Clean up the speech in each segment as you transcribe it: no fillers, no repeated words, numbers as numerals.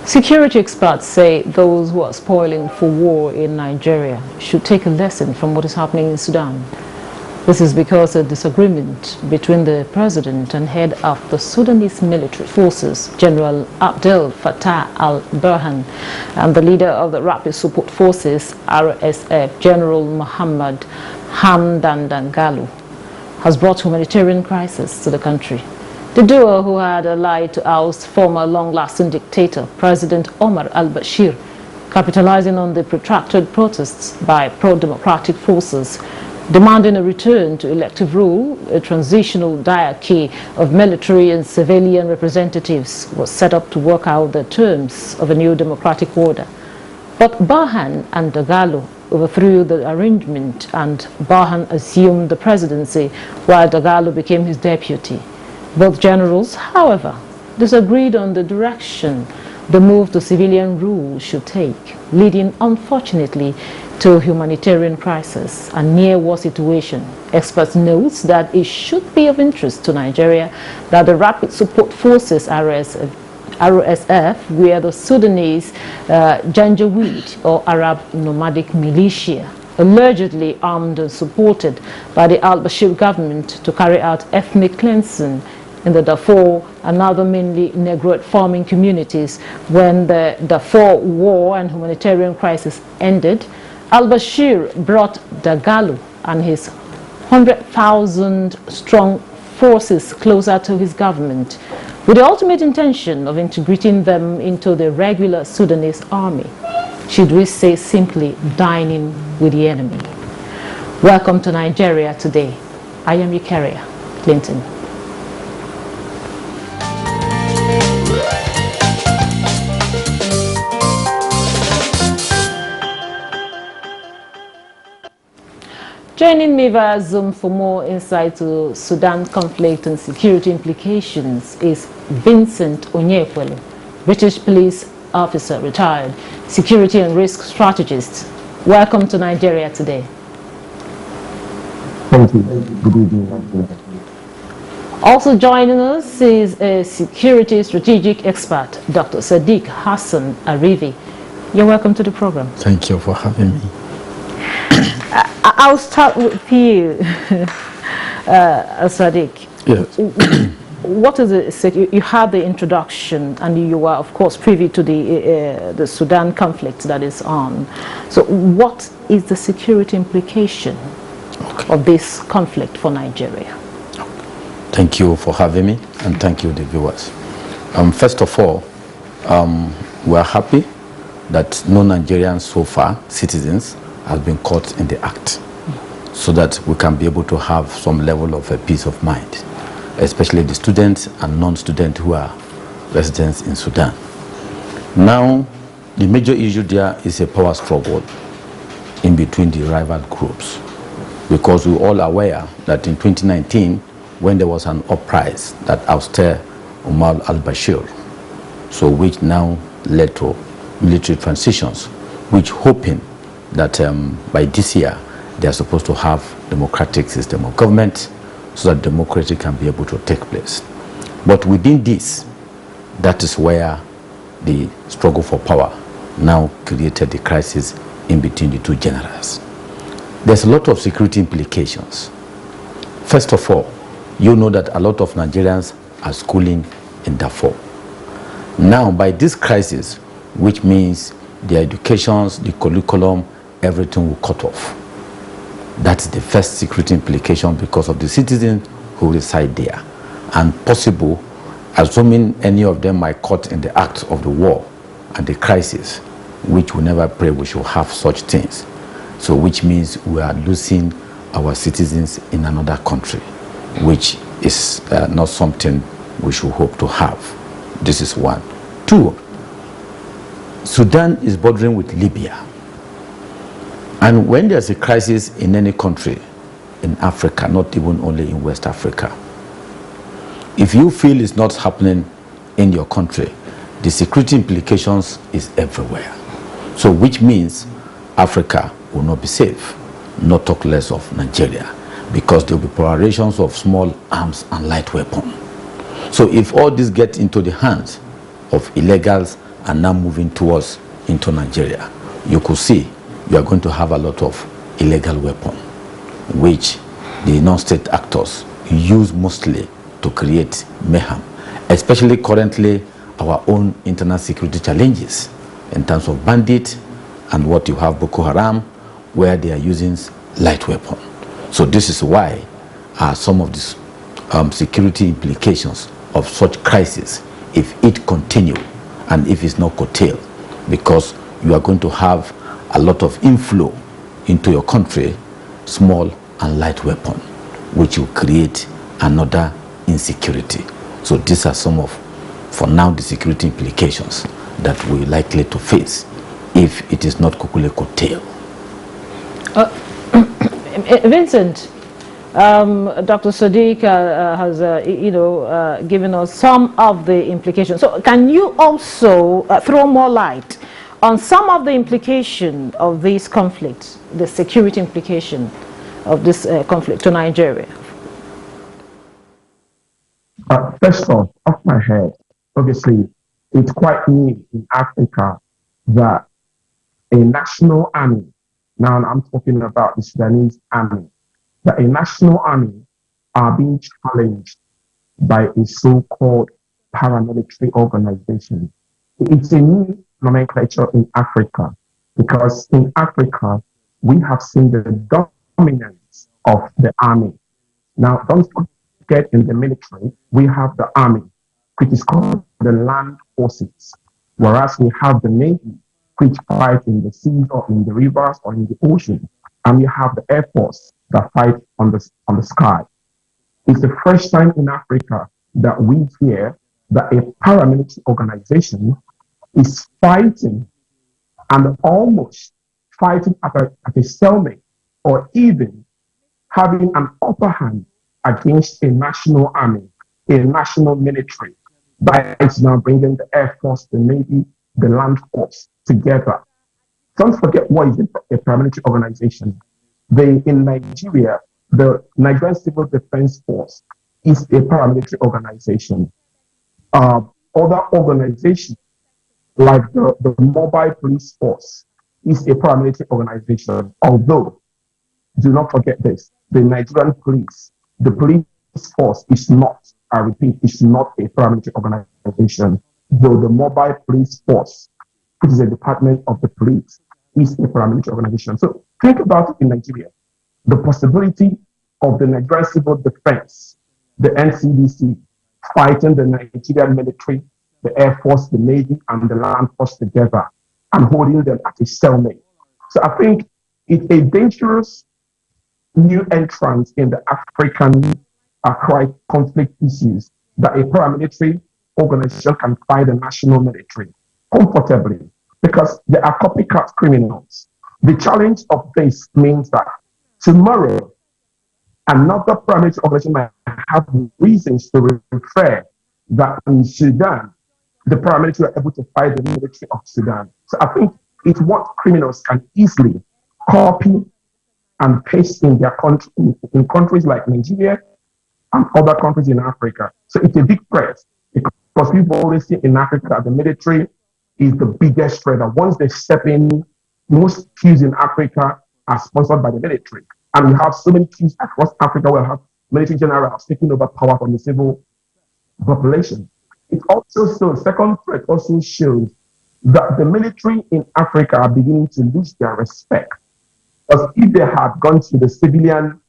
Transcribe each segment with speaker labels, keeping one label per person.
Speaker 1: Security experts say those who are spoiling for war in Nigeria should take a lesson from what is happening in Sudan. This is because a disagreement between the president and head of the Sudanese military forces, General Abdel Fattah al-Burhan, and the leader of the Rapid Support Forces, RSF, General Muhammad Hamdan Dagalo, has brought humanitarian crisis to the country. The duo, who had allied to oust former long-lasting dictator President Omar al-Bashir, capitalizing on the protracted protests by pro-democratic forces demanding a return to elective rule, a transitional diarchy of military and civilian representatives was set up to work out the terms of a new democratic order. But Burhan and Dagalo overthrew the arrangement, and Burhan assumed the presidency while Dagalo became his deputy. Both generals, however, disagreed on the direction the move to civilian rule should take, leading, unfortunately, to humanitarian crisis and near-war situation. Experts note that it should be of interest to Nigeria that the Rapid Support Forces, RSF, were the Sudanese Janjaweed, or Arab nomadic militia, allegedly armed and supported by the al-Bashir government to carry out ethnic cleansing in the Darfur and other mainly Negroid farming communities. When the Darfur war and humanitarian crisis ended, al-Bashir brought Dagalo and his 100,000 strong forces closer to his government, with the ultimate intention of integrating them into the regular Sudanese army. Should we say simply dining with the enemy? Welcome to Nigeria Today. I am Eucharia Clinton. Joining me via Zoom for more insight to Sudan conflict and security implications is Vincent Onyekwelu, British police officer, retired, security and risk strategist. Welcome to Nigeria Today.
Speaker 2: Thank you. Good evening.
Speaker 1: Also joining us is a security strategic expert, Dr. Sadiq Hassan Arivi. You're welcome to the program.
Speaker 3: Thank you for having me.
Speaker 1: I'll start with you, Sadiq.
Speaker 3: Yes.
Speaker 1: What is it? You had the introduction, and you were, of course, privy to the Sudan conflict that is on. So, what is the security implication of this conflict for Nigeria?
Speaker 3: Thank you for having me, and thank you, the viewers. First of all, we are happy that no Nigerians so far, citizens, have been caught in the act, so that we can be able to have some level of a peace of mind, especially the students and non-students who are residents in Sudan. Now, the major issue there is a power struggle in between the rival groups, because we're all aware that in 2019, when there was an uprising that ousted Omar al-Bashir, so which now led to military transitions, which hoping that by this year they are supposed to have democratic system of government so that democracy can be able to take place. But within this, that is where the struggle for power now created the crisis in between the two generals. There's a lot of security implications. First of all, you know that a lot of Nigerians are schooling in Darfur. Now, by this crisis, which means their educations, the curriculum, everything will cut off. That's the first security implication because of the citizens who reside there. And possible, assuming any of them might caught in the act of the war and the crisis, which we never pray we should have such things. So which means we are losing our citizens in another country, which is not something we should hope to have. This is one. Two, Sudan is bordering with Libya. And when there's a crisis in any country in Africa, not even only in West Africa, if you feel it's not happening in your country, the security implications is everywhere. So which means Africa will not be safe, not talk less of Nigeria, because there will be proliferations of small arms and light weapons. So if all this gets into the hands of illegals are now moving towards into Nigeria, you could see you are going to have a lot of illegal weapons, which the non-state actors use mostly to create mayhem, especially currently our own internal security challenges in terms of bandit and what you have Boko Haram, where they are using light weapon. So this is why some of these security implications of such crisis, if it continue and if it's not curtailed, because you are going to have a lot of inflow into your country, small and light weapon, which will create another insecurity. So these are some of, for now, the security implications that we're likely to face if it is not quickly curtailed.
Speaker 1: Vincent, Dr. Sadiq has, given us some of the implications. So can you also throw more light on some of the implication of these conflicts, the security implication of this conflict to Nigeria?
Speaker 2: First off my head, obviously, it's quite new in Africa that a national army, now I'm talking about the Sudanese army, that a national army are being challenged by a so-called paramilitary organization. It's a new nomenclature in Africa, because in Africa, we have seen the dominance of the army. Now, don't forget, in the military, we have the army, which is called the land forces, whereas we have the navy, which fight in the seas or in the rivers or in the ocean, and we have the air force that fight on the sky. It's the first time in Africa that we hear that a paramilitary organization is fighting and almost fighting at a stalemate, or even having an upper hand against a national army, a national military. That is now bringing the Air Force, the Navy, the Land Force together. Don't forget what is a paramilitary organization. In Nigeria, the Nigerian Civil Defense Force is a paramilitary organization. Other organizations like the Mobile Police Force is a paramilitary organization. Although, do not forget this, the Nigerian police, the police force is not, I repeat, is not a paramilitary organization, though the Mobile Police Force, which is a department of the police, is a paramilitary organization. So think about it in Nigeria. The possibility of the Nigerian Civil Defense, the NCDC, fighting the Nigerian military, the Air Force, the Navy, and the Land Force together and holding them at a stalemate. So I think it's a dangerous new entrance in the African conflict issues that a paramilitary organization can fight the national military comfortably, because they are copycat criminals. The challenge of this means that tomorrow, another paramilitary organization might have reasons to refer that in Sudan, the paramilitary are able to fight the military of Sudan. So I think it's what criminals can easily copy and paste in their country, in countries like Nigeria and other countries in Africa. So it's a big threat, because we've always seen in Africa the military is the biggest threat. That once they step in, most coups in Africa are sponsored by the military. And we have so many coups across Africa where we have military generals taking over power from the civil population. It also shows, second threat also shows that the military in Africa are beginning to lose their respect. Because if they had gone to the civilian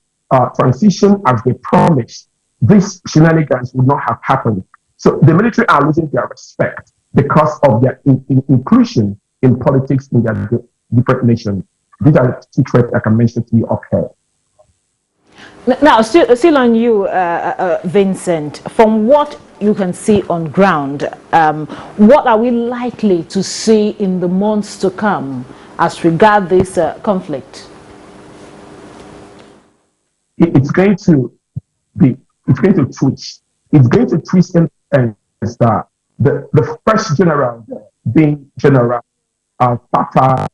Speaker 2: transition as they promised, these shenanigans would not have happened. So the military are losing their respect because of their inclusion in politics in their different nations. These are two threats I can mention to you off here.
Speaker 1: Now, still on you, Vincent, from what you can see on ground, what are we likely to see in the months to come as regard this conflict?
Speaker 2: It's going to twitch. It's going to twist in that the first general being General Fatah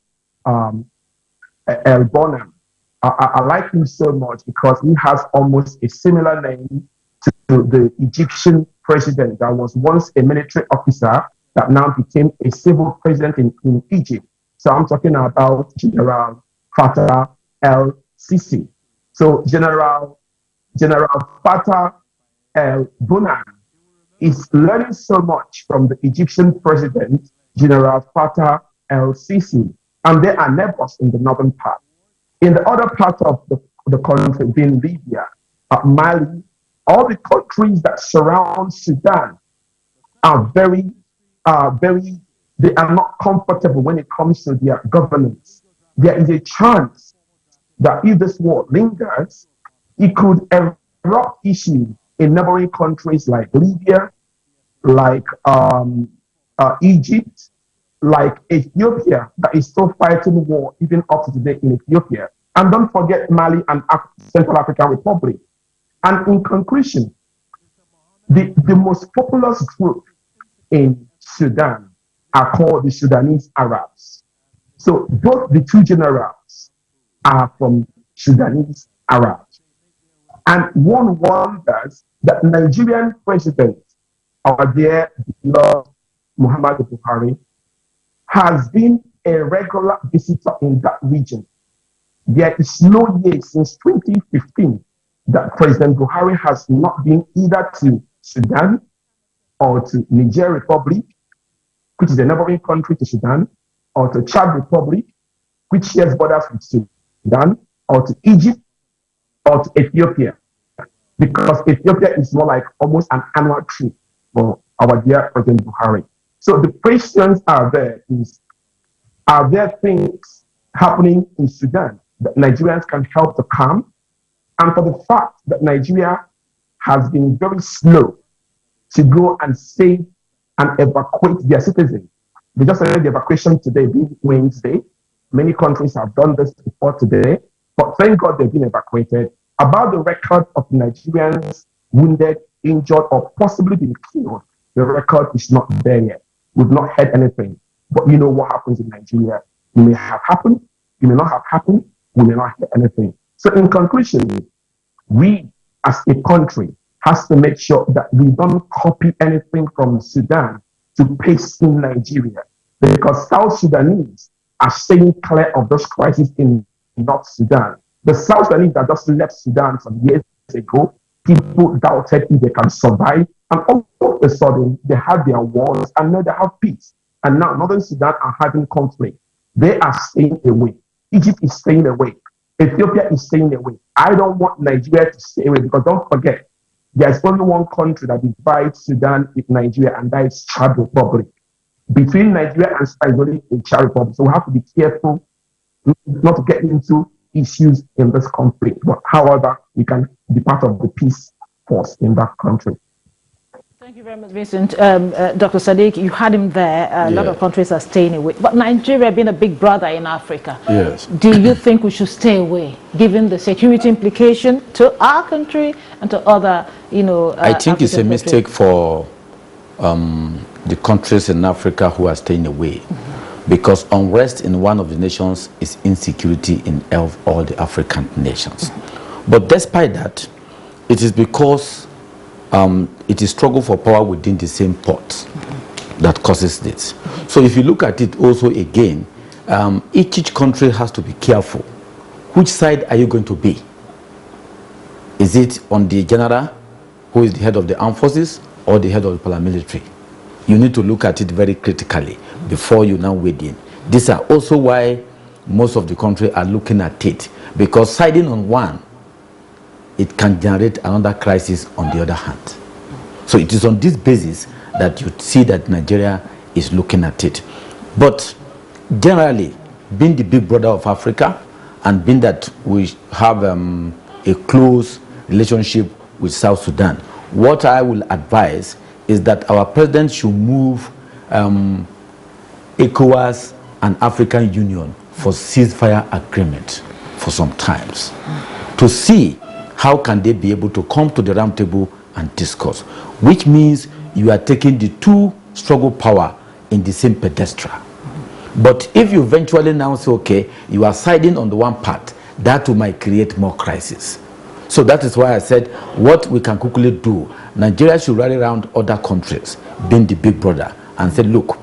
Speaker 2: El Bonham. I like him so much because he has almost a similar name to the Egyptian president that was once a military officer that now became a civil president in Egypt. So I'm talking about General Fattah el-Sisi. So General Fattah el-Bunhan is learning so much from the Egyptian president, General Fattah el-Sisi, and they are neighbors in the northern part. In the other part of the country, being Libya, Mali, all the countries that surround Sudan are they are not comfortable when it comes to their governance. There is a chance that if this war lingers, it could erupt issues in neighboring countries like Libya, like Egypt, like Ethiopia, that is still fighting war even up to today in Ethiopia. And don't forget Mali and Central African Republic. And in conclusion, the most populous group in Sudan are called the Sudanese Arabs. So both the two generals are from Sudanese Arabs. And one wonders that Nigerian President, our dear Lord Muhammadu Buhari, has been a regular visitor in that region. There is no year since 2015 that President Buhari has not been either to Sudan or to Niger Republic, which is a neighboring country to Sudan, or to Chad Republic, which shares borders with Sudan, or to Egypt, or to Ethiopia. Because Ethiopia is more like almost an annual trip for our dear President Buhari. So the questions are there things happening in Sudan that Nigerians can help to calm? And for the fact that Nigeria has been very slow to go and save and evacuate their citizens. They just ended the evacuation today, being Wednesday. Many countries have done this before today, but thank God they've been evacuated. About the record of Nigerians wounded, injured, or possibly been killed, the record is not there yet. We've not heard anything. But you know what happens in Nigeria. It may have happened, it may not have happened, we may not hear anything. So in conclusion, we as a country has to make sure that we don't copy anything from Sudan to paste in Nigeria. Because South Sudanese are staying clear of those crises in North Sudan. The South Sudanese that just left Sudan some years ago, people doubted if they can survive. And all of a sudden, they had their wars and now they have peace. And now Northern Sudan are having conflict. They are staying away. Egypt is staying away. Ethiopia is staying away. I don't want Nigeria to stay away because don't forget, there's only one country that divides Sudan with Nigeria, and that is Chad Republic. Between Nigeria and Sudan is only a Chad Republic. So we have to be careful not to get into issues in this conflict. But however, we can be part of the peace force in that country.
Speaker 1: Thank you very much, Vincent. Dr. Sadiq, you had him there. A lot of countries are staying away. But Nigeria being a big brother in Africa,
Speaker 3: yes.
Speaker 1: Do you think we should stay away, given the security implication to our country and to other,
Speaker 3: I think it's a mistake for the countries in Africa who are staying away. Because unrest in one of the nations is insecurity in all the African nations. But despite that, it is because it is struggle for power within the same pot that causes this. So if you look at it also again, each country has to be careful. Which side are you going to be? Is it on the general, who is the head of the armed forces, or the head of the paramilitary? You need to look at it very critically before you now wade in. These are also why most of the country are looking at it, because siding on one, it can generate another crisis on the other hand. So it is on this basis that you see that Nigeria is looking at it. But generally, being the big brother of Africa, and being that we have a close relationship with South Sudan, what I will advise is that our president should move ECOWAS and African Union for ceasefire agreement for some times, to see how can they be able to come to the round table and discuss, which means you are taking the two struggle power in the same pedestal. But if you eventually now say, okay, you are siding on the one part, that might create more crisis. So that is why I said what we can quickly do, Nigeria should rally around other countries, being the big brother, and said, look,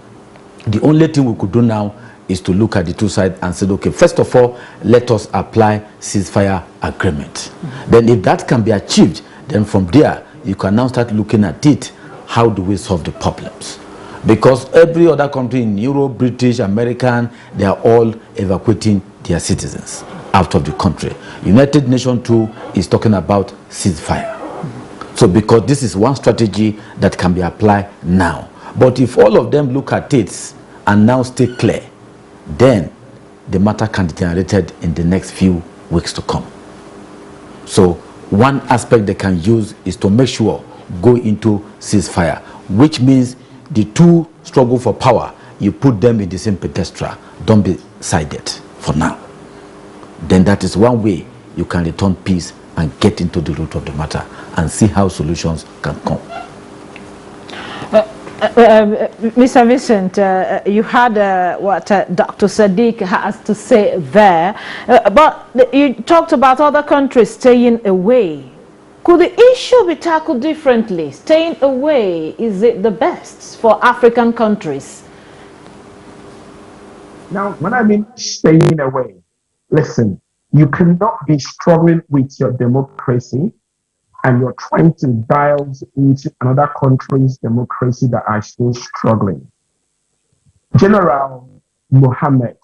Speaker 3: the only thing we could do now is to look at the two sides and say, okay, first of all, let us apply ceasefire agreement. Then if that can be achieved, then from there, you can now start looking at it. How do we solve the problems? Because every other country in Europe, British, American, they are all evacuating their citizens out of the country. United Nations too is talking about ceasefire. So because this is one strategy that can be applied now. But if all of them look at it and now stay clear, then the matter can be generated in the next few weeks to come. So one aspect they can use is to make sure go into ceasefire, which means the two struggle for power, you put them in the same pedestal. Don't be sided for now. Then that is one way you can return peace and get into the root of the matter and see how solutions can come.
Speaker 1: Mr. Vincent, you had what Dr. Sadiq has to say there, but you talked about other countries staying away. Could the issue be tackled differently? Staying away, is it the best for African countries?
Speaker 2: Now, when I mean staying away, listen, you cannot be struggling with your democracy and you're trying to dial into another country's democracy that are still struggling. General Mohammed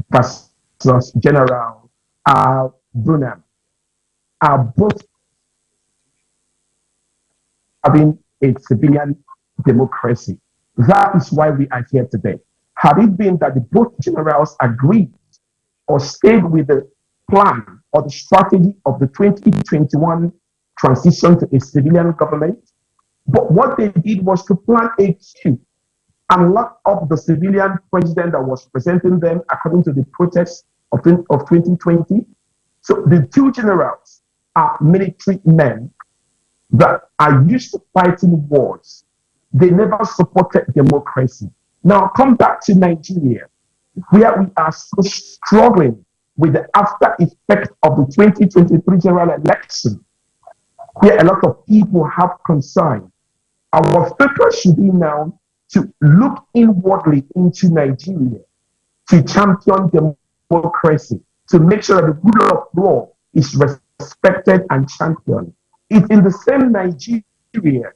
Speaker 2: versus General Al-Dunam are both having a civilian democracy. That is why we are here today. Had it been that the both generals agreed or stayed with the plan or the strategy of the 2021 transition to a civilian government, but what they did was to plan a coup and lock up the civilian president that was presenting them according to the protests of 2020. So the two generals are military men that are used to fighting wars. They never supported democracy. Now come back to Nigeria, where we are still struggling with the after effect of the 2023 general election, where a lot of people have concern. Our focus should be now to look inwardly into Nigeria, to champion democracy, to make sure that the rule of law is respected and championed. It's in the same Nigeria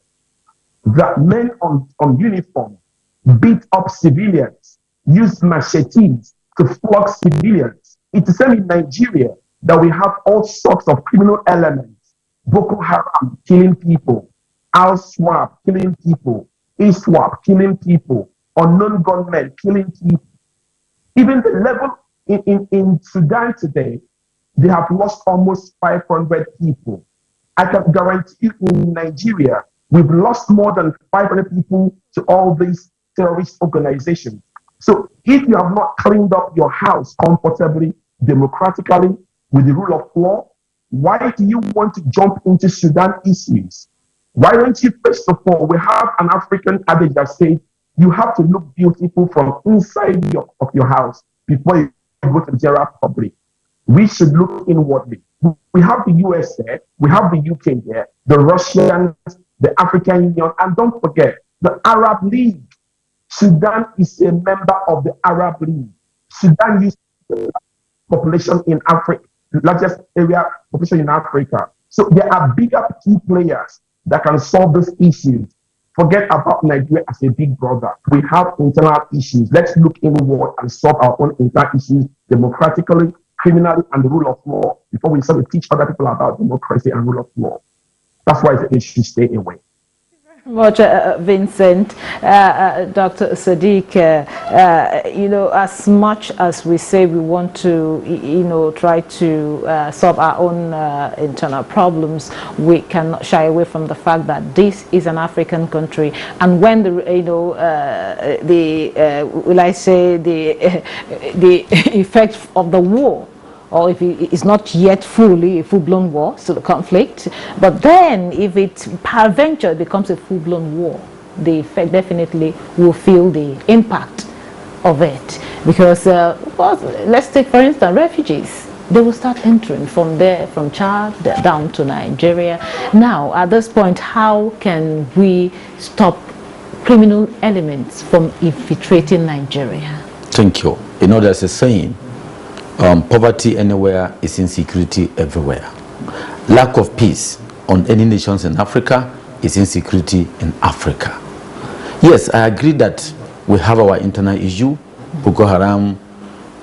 Speaker 2: that men on uniform beat up civilians, use machetes to flog civilians. It's the same in Nigeria that we have all sorts of criminal elements. Boko Haram killing people, Al-Swab killing people, ISWAP killing people, unknown gunmen killing people. Even the level in Sudan today, they have lost almost 500 people. I can guarantee you in Nigeria, we've lost more than 500 people to all these terrorist organizations. So if you have not cleaned up your house comfortably, democratically, with the rule of law, why do you want to jump into Sudan issues? Why don't you, first of all, we have an African adage that says you have to look beautiful from inside of your house before you go to the general public. We should look inwardly. We have the US there, we have the UK there, the Russians, the African Union, and don't forget the Arab League. Sudan is a member of the Arab League. Sudan used the population in Africa, largest area population in Africa. So there are bigger key players that can solve these issues. Forget about Nigeria as a big brother. We have internal issues. Let's look inward and solve our own internal issues democratically, criminally, and the rule of law before we start to teach other people about democracy and rule of law. That's why they should stay away.
Speaker 1: Much, Vincent, Dr. Sadiq, you know, as much as we say we want to, you know, try to solve our own internal problems, we cannot shy away from the fact that this is an African country, and when the, you know, will I say the effect of the war, or if it's not yet fully a full-blown war, so the conflict, but then if it peradventure becomes a full-blown war, the effect definitely will feel the impact of it. Because, well, let's take for instance refugees. They will start entering from there, from Chad down to Nigeria. Now, at this point, how can we stop criminal elements from infiltrating Nigeria?
Speaker 3: Thank you. You know, there's a saying, poverty anywhere is insecurity everywhere. Lack of peace on any nations in Africa is insecurity in Africa. Yes, I agree that we have our internal issue, Boko Haram,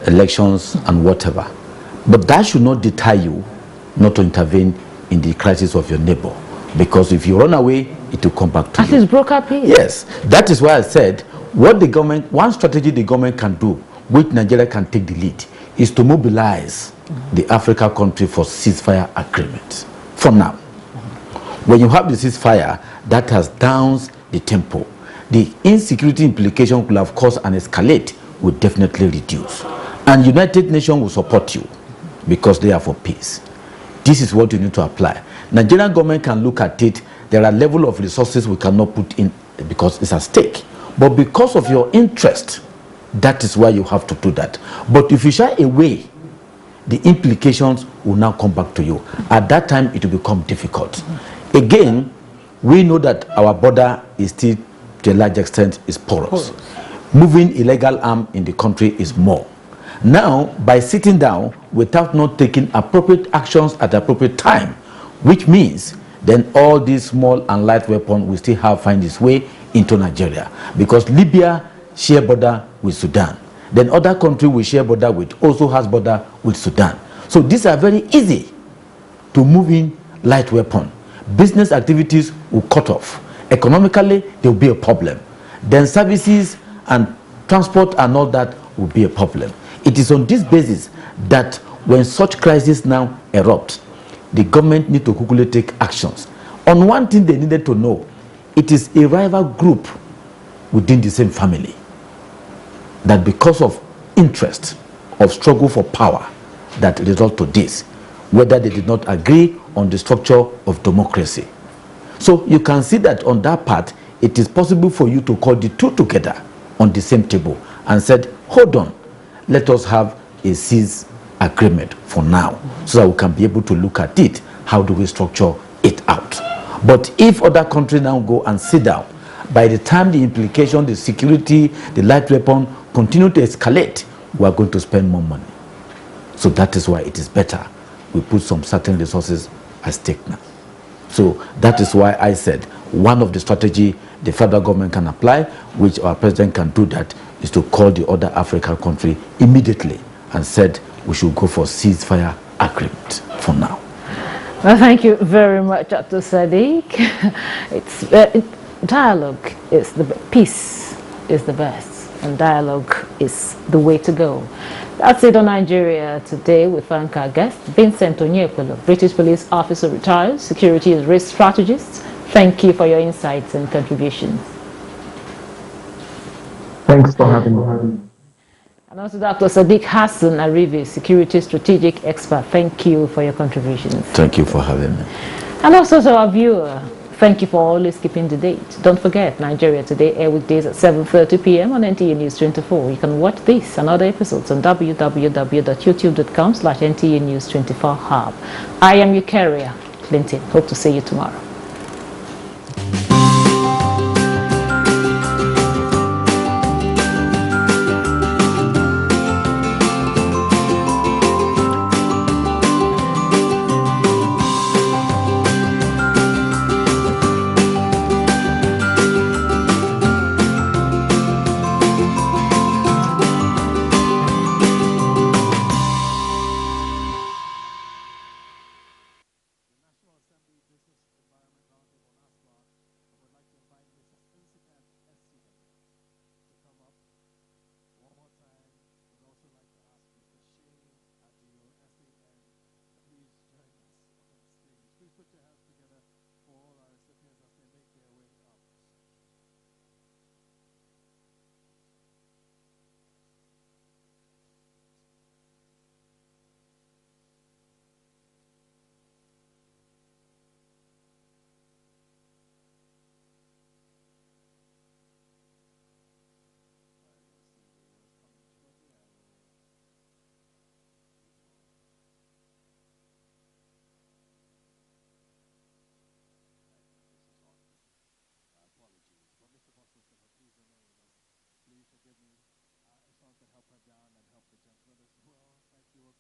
Speaker 3: elections, and whatever. But that should not deter you not to intervene in the crisis of your neighbor. Because if you run away, it will come back to you.
Speaker 1: At least broker peace.
Speaker 3: Yes, that is why I said what the government, one strategy the government can do, which Nigeria can take the lead, is to mobilize the Africa country for ceasefire agreement. For now, when you have the ceasefire, that has downs the tempo. The insecurity implication will have caused an escalate will definitely reduce. And United Nations will support you because they are for peace. This is what you need to apply. Nigerian government can look at it. There are level of resources we cannot put in because it's at stake. But because of your interest, that is why you have to do that. But if you shy away, the implications will now come back to you. At that time, it will become difficult. Again, we know that our border is still, to a large extent, is porous. Moving illegal arms in the country is more. Now, by sitting down without not taking appropriate actions at the appropriate time, which means then all these small and light weapons will still have find its way into Nigeria. Because Libya share border with Sudan. Then other countries will share border with, also has border with Sudan. So these are very easy to move in light weapon. Business activities will cut off. Economically, there will be a problem. Then services and transport and all that will be a problem. It is on this basis that when such crises now erupt, the government need to quickly take actions. On one thing they needed to know, it is a rival group within the same family that because of interest of struggle for power that result to this, whether they did not agree on the structure of democracy. So you can see that on that part, it is possible for you to call the two together on the same table and said, hold on, let us have a cease agreement for now so that we can be able to look at it. How do we structure it out? But if other countries now go and sit down, by the time the implication, the security, the light weapon continue to escalate, we are going to spend more money. So that is why it is better we put some certain resources at stake now. So that is why I said one of the strategy the federal government can apply, which our president can do that, is to call the other African country immediately and said we should go for ceasefire agreement for now.
Speaker 1: Well, thank you very much, Dr. Sadiq. Dialogue is peace is the best, and dialogue is the way to go. That's it on Nigeria Today. We thank our guest, Vincent Onyekwelo, British Police Officer retired, Security and Risk Strategist. Thank you for your insights and contributions.
Speaker 2: Thanks for having me.
Speaker 1: And also Dr. Sadiq Hassan Arivi, Security Strategic Expert. Thank you for your contributions.
Speaker 3: Thank you for having me.
Speaker 1: And also to our viewer, thank you for always keeping the date. Don't forget, Nigeria Today air weekdays at 7:30 p.m. on NTA News 24. You can watch this and other episodes on www.youtube.com/NTA News 24 Hub. I am your carrier, Clinton. Hope to see you tomorrow.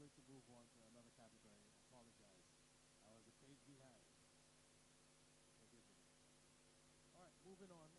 Speaker 4: going to move on to another category. I apologize. I was a page behind. Forgive me. All right, moving on.